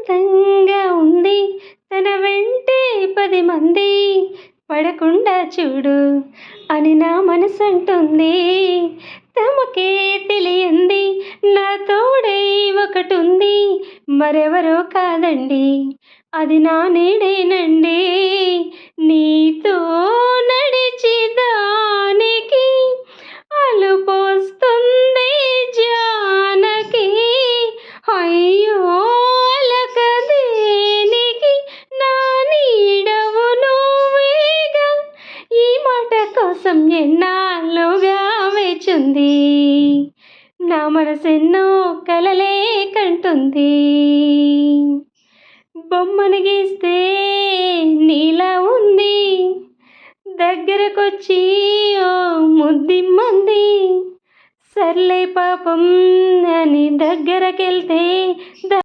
ప్రశాంతంగా ఉంది తన వెంటే 10 మంది పడకుండా చూడు అని నా మనసంటుంది. తమకే తెలియంది నా తోడై ఒకటుంది, మరెవరో కాదండి అది నా నీడేనండి. నీతో నడిచి దానికి అలుపొస్తుంది జానకి, అయ్యో అలక దేనికి నా నీడవు నువ్వేగా. ఈ మాట కోసం ఎన్నాళ్ళుగా వేచుంది నా మనసెన్నో కలలే కంటుంది. బొమ్మను గీస్తే నీలా ఉంది, దగ్గరకొచ్చి ఓ ముద్దిమ్మంది. సర్లే పాపం అని దగ్గరకెళ్తే